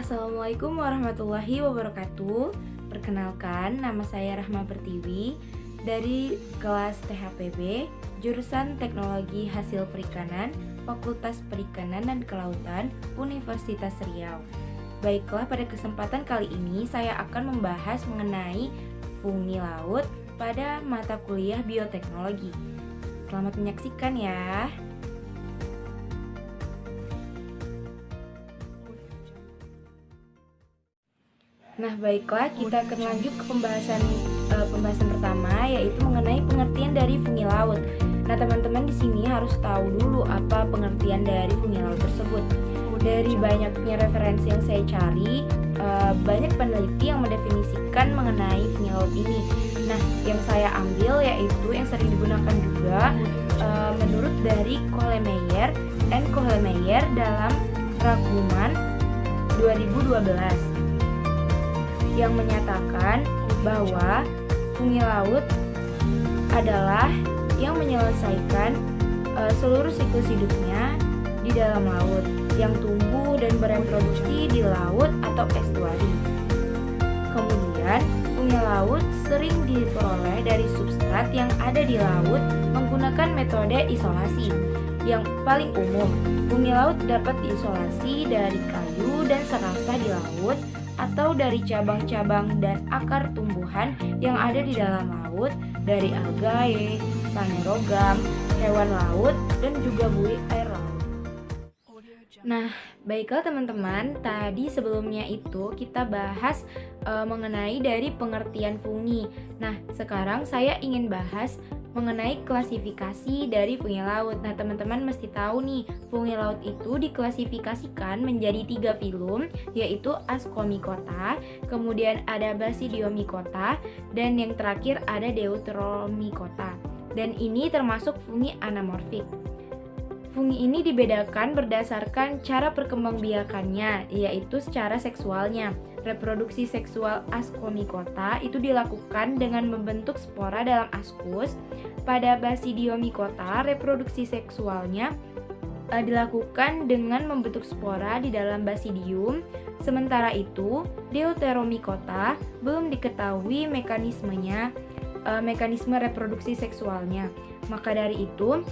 Assalamualaikum warahmatullahi wabarakatuh. Perkenalkan, nama saya Rahma Pertiwi dari kelas THPB, jurusan Teknologi Hasil Perikanan, Fakultas Perikanan dan Kelautan, Universitas Riau. Baiklah, pada kesempatan kali ini saya akan membahas mengenai fungi laut pada mata kuliah bioteknologi. Selamat menyaksikan ya. Nah, baiklah, kita akan lanjut ke pembahasan pertama, yaitu mengenai pengertian dari fungi laut. Nah, teman-teman di sini harus tahu dulu apa pengertian dari fungi laut tersebut. Dari banyaknya referensi yang saya cari, banyak peneliti yang mendefinisikan mengenai fungi laut ini. Nah, yang saya ambil yaitu yang sering digunakan juga menurut dari Kohlmeier and Kohlmeier dalam rangkuman 2012. Yang menyatakan bahwa fungi laut adalah yang menyelesaikan seluruh siklus hidupnya di dalam laut, yang tumbuh dan bereproduksi di laut atau estuari. Kemudian, fungi laut sering diperoleh dari substrat yang ada di laut menggunakan metode isolasi. Yang paling umum, fungi laut dapat diisolasi dari kayu dan serasa di laut, atau dari cabang-cabang dan akar tumbuhan yang ada di dalam laut, dari algae, planerogam, hewan laut, dan juga buih air laut. Nah, baiklah teman-teman, tadi sebelumnya itu kita bahas mengenai dari pengertian fungi. Nah, sekarang saya ingin bahas mengenai klasifikasi dari fungi laut. Nah, teman-teman mesti tahu nih, fungi laut itu diklasifikasikan menjadi 3 filum, yaitu Ascomycota, kemudian ada Basidiomycota, dan yang terakhir ada Deuteromycota. Dan ini termasuk fungi anamorfik. Fungi ini dibedakan berdasarkan cara perkembangbiakannya, yaitu secara seksualnya. Reproduksi seksual Ascomycota itu dilakukan dengan membentuk spora dalam askus. Pada Basidiomycota, reproduksi seksualnya dilakukan dengan membentuk spora di dalam basidium. Sementara itu, Deuteromycota belum diketahui mekanisme reproduksi seksualnya. Maka dari itu,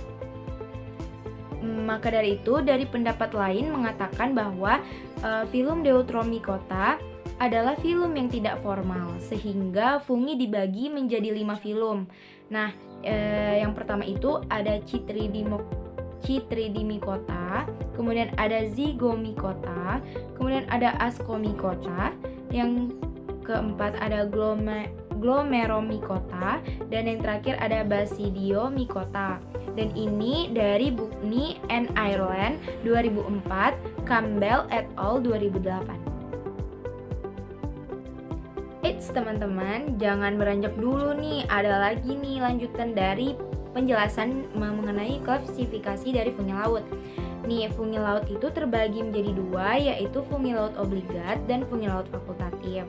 dari pendapat lain mengatakan bahwa filum Deuteromycota adalah filum yang tidak formal, sehingga fungi dibagi menjadi 5 filum. Nah, yang pertama itu ada Chytridimycota, kemudian ada Zygomycota, kemudian ada Ascomycota, yang keempat ada Glomeromycota, dan yang terakhir ada Basidiomycota. Dan ini dari Buckney and Ireland 2004, Campbell et al 2008. Eits teman-teman, jangan beranjak dulu nih, ada lagi nih lanjutan dari penjelasan mengenai klasifikasi dari fungi laut. Nih, fungi laut itu terbagi menjadi 2, yaitu fungi laut obligat dan fungi laut fakultatif.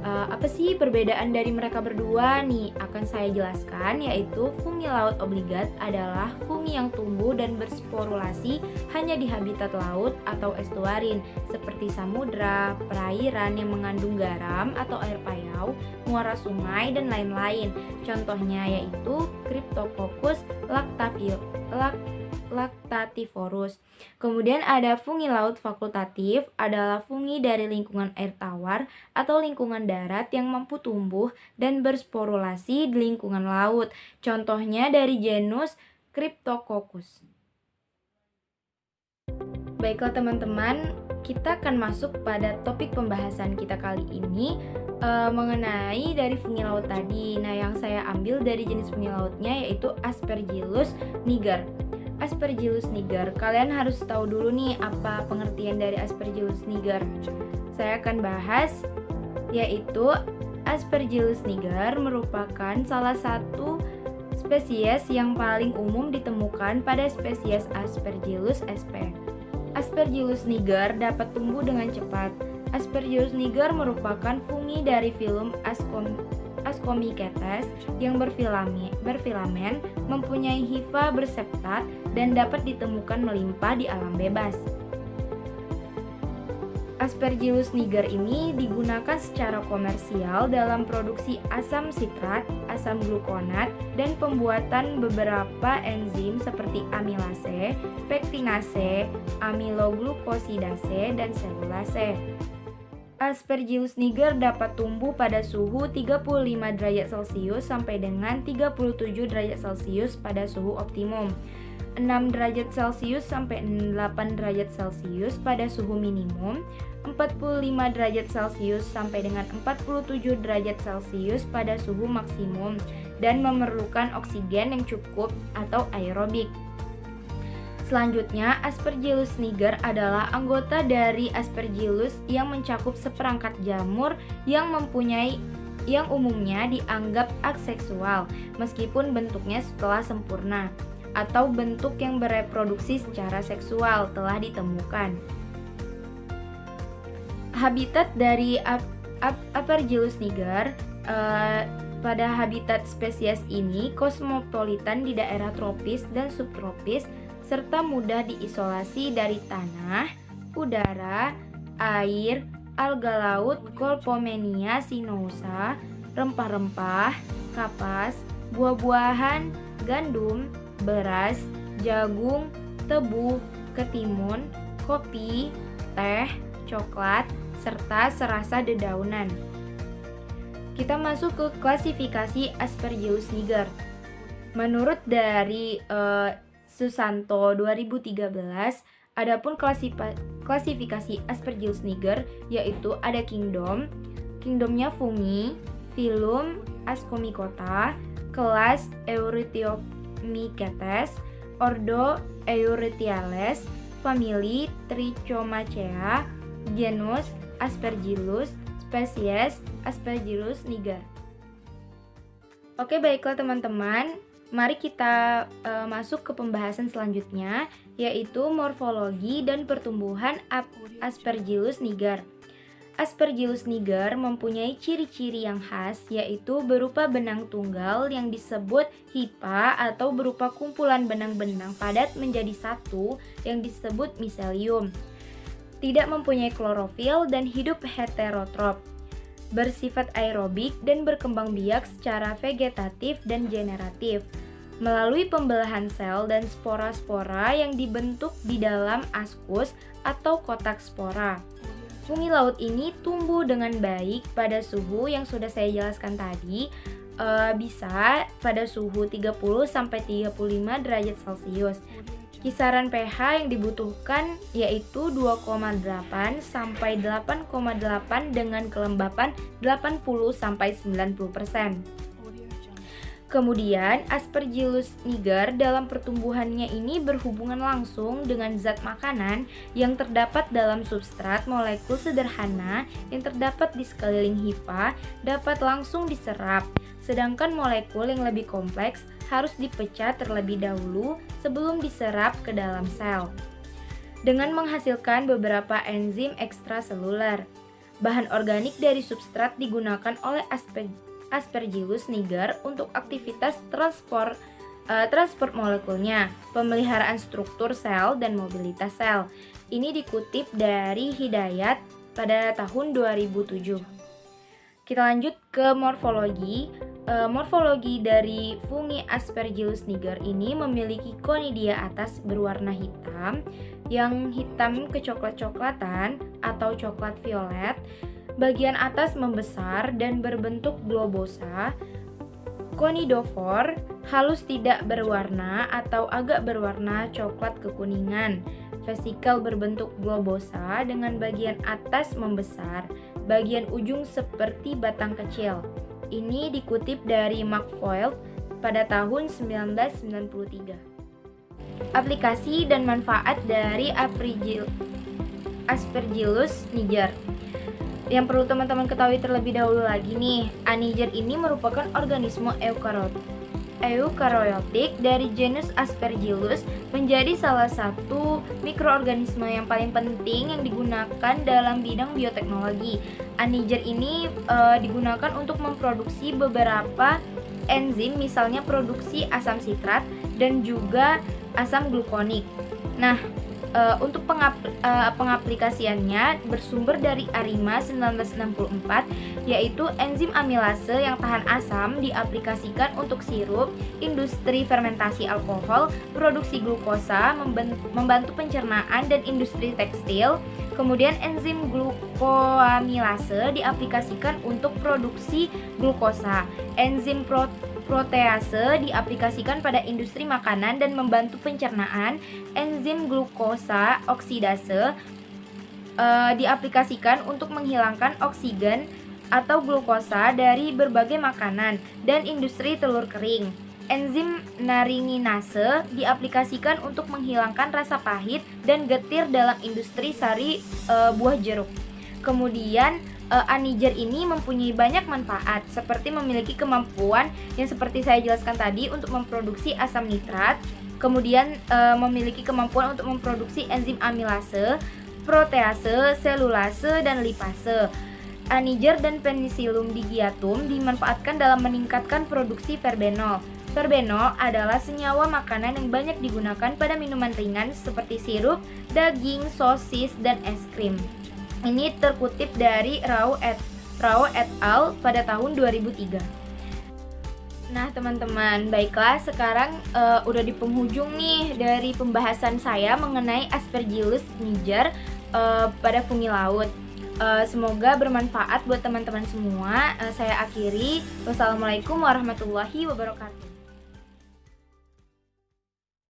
Apa sih perbedaan dari mereka berdua? Nih, akan saya jelaskan, yaitu fungi laut obligat adalah fungi yang tumbuh dan bersporulasi hanya di habitat laut atau estuarin, seperti samudra, perairan yang mengandung garam atau air payau, muara sungai, dan lain-lain. Contohnya yaitu Cryptococcus lactativorus. Kemudian ada fungi laut fakultatif, adalah fungi dari lingkungan air tawar atau lingkungan darat yang mampu tumbuh dan bersporulasi di lingkungan laut. Contohnya dari genus Cryptococcus. Baiklah teman-teman, kita akan masuk pada topik pembahasan kita kali ini mengenai dari fungi laut tadi. Nah, yang saya ambil dari jenis fungi lautnya yaitu Aspergillus niger. Aspergillus niger, kalian harus tahu dulu nih apa pengertian dari Aspergillus niger. Saya akan bahas, yaitu Aspergillus niger merupakan salah satu spesies yang paling umum ditemukan pada spesies Aspergillus sp. Aspergillus niger dapat tumbuh dengan cepat. Aspergillus niger merupakan fungi dari filum Ascomycetes yang berfilamen, mempunyai hifa berseptat, dan dapat ditemukan melimpah di alam bebas. Aspergillus niger ini digunakan secara komersial dalam produksi asam sitrat, asam glukonat, dan pembuatan beberapa enzim seperti amilase, pektinase, amiloglukosidase, dan selulase. Aspergillus niger dapat tumbuh pada suhu 35 derajat Celcius sampai dengan 37 derajat Celcius pada suhu optimum. 6 derajat Celcius sampai 8 derajat Celcius pada suhu minimum, 45 derajat Celcius sampai dengan 47 derajat Celcius pada suhu maksimum, dan memerlukan oksigen yang cukup atau aerobik. Selanjutnya, Aspergillus niger adalah anggota dari Aspergillus yang mencakup seperangkat jamur yang umumnya dianggap aseksual meskipun bentuknya setelah sempurna, atau bentuk yang bereproduksi secara seksual telah ditemukan. Habitat dari Aspergillus niger pada habitat spesies ini kosmopolitan di daerah tropis dan subtropis serta mudah diisolasi dari tanah, udara, air, alga laut, Colpomenia sinosa, rempah-rempah, kapas, buah-buahan, gandum, beras, jagung, tebu, ketimun, kopi, teh, coklat, serta serasa dedaunan. Kita masuk ke klasifikasi Aspergillus niger. Menurut dari Susanto 2013, adapun klasifikasi Aspergillus niger yaitu ada kingdomnya fungi, filum Ascomycota, kelas Eurythiomicetes, ordo Eurythiales, famili Trichomachea, genus Aspergillus, spesies Aspergillus niger. Oke, baiklah teman-teman, mari kita masuk ke pembahasan selanjutnya, yaitu morfologi dan pertumbuhan Aspergillus niger. Aspergillus niger mempunyai ciri-ciri yang khas, yaitu berupa benang tunggal yang disebut hipa atau berupa kumpulan benang-benang padat menjadi satu yang disebut miselium. Tidak mempunyai klorofil dan hidup heterotrop, bersifat aerobik dan berkembang biak secara vegetatif dan generatif melalui pembelahan sel dan spora-spora yang dibentuk di dalam askus atau kotak spora. Fungi laut ini tumbuh dengan baik pada suhu yang sudah saya jelaskan tadi, bisa pada suhu 30-35 derajat Celcius. Kisaran pH yang dibutuhkan yaitu 2,8 sampai 8,8 dengan kelembapan 80-90%. Kemudian, Aspergillus niger dalam pertumbuhannya ini berhubungan langsung dengan zat makanan yang terdapat dalam substrat molekul sederhana yang terdapat di sekeliling hifa dapat langsung diserap, sedangkan molekul yang lebih kompleks harus dipecah terlebih dahulu sebelum diserap ke dalam sel, dengan menghasilkan beberapa enzim ekstraseluler. Bahan organik dari substrat digunakan oleh Aspergillus niger untuk aktivitas transport molekulnya, pemeliharaan struktur sel, dan mobilitas sel. Ini dikutip dari Hidayat pada tahun 2007. Kita lanjut ke morfologi. Morfologi dari fungi Aspergillus niger ini memiliki konidia atas berwarna hitam, yang hitam kecoklat-coklatan atau coklat violet. Bagian atas membesar dan berbentuk globosa. Konidofor, halus tidak berwarna atau agak berwarna coklat kekuningan. Vesikel berbentuk globosa dengan bagian atas membesar, bagian ujung seperti batang kecil. Ini dikutip dari McFoyle pada tahun 1993. Aplikasi dan manfaat dari Aspergillus niger. Yang perlu teman-teman ketahui terlebih dahulu lagi nih, Niger ini merupakan organisme eukaryotik dari genus Aspergillus, menjadi salah satu mikroorganisme yang paling penting yang digunakan dalam bidang bioteknologi. Niger ini digunakan untuk memproduksi beberapa enzim, misalnya produksi asam sitrat dan juga asam glukonik. Nah, Untuk pengaplikasiannya bersumber dari Arima 1964, yaitu enzim amilase yang tahan asam diaplikasikan untuk sirup, industri fermentasi alkohol, produksi glukosa, membantu pencernaan dan industri tekstil. Kemudian enzim glukoamilase diaplikasikan untuk produksi glukosa. Enzim protease diaplikasikan pada industri makanan dan membantu pencernaan. Enzim glukosa oksidase diaplikasikan untuk menghilangkan oksigen atau glukosa dari berbagai makanan dan industri telur kering. Enzim naringinase diaplikasikan untuk menghilangkan rasa pahit dan getir dalam industri sari buah jeruk. Kemudian anijer ini mempunyai banyak manfaat, seperti memiliki kemampuan yang seperti saya jelaskan tadi untuk memproduksi asam nitrat, kemudian memiliki kemampuan untuk memproduksi enzim amilase, protease, selulase, dan lipase. Anijer dan Penicillium digiatum dimanfaatkan dalam meningkatkan produksi verbenol. Verbenol adalah senyawa makanan yang banyak digunakan pada minuman ringan seperti sirup, daging, sosis, dan es krim. Ini terkutip dari Rao et al. Pada tahun 2003. Nah teman-teman, baiklah sekarang udah di penghujung nih dari pembahasan saya mengenai Aspergillus niger pada fungi laut. Semoga bermanfaat buat teman-teman semua. Saya akhiri. Wassalamualaikum warahmatullahi wabarakatuh.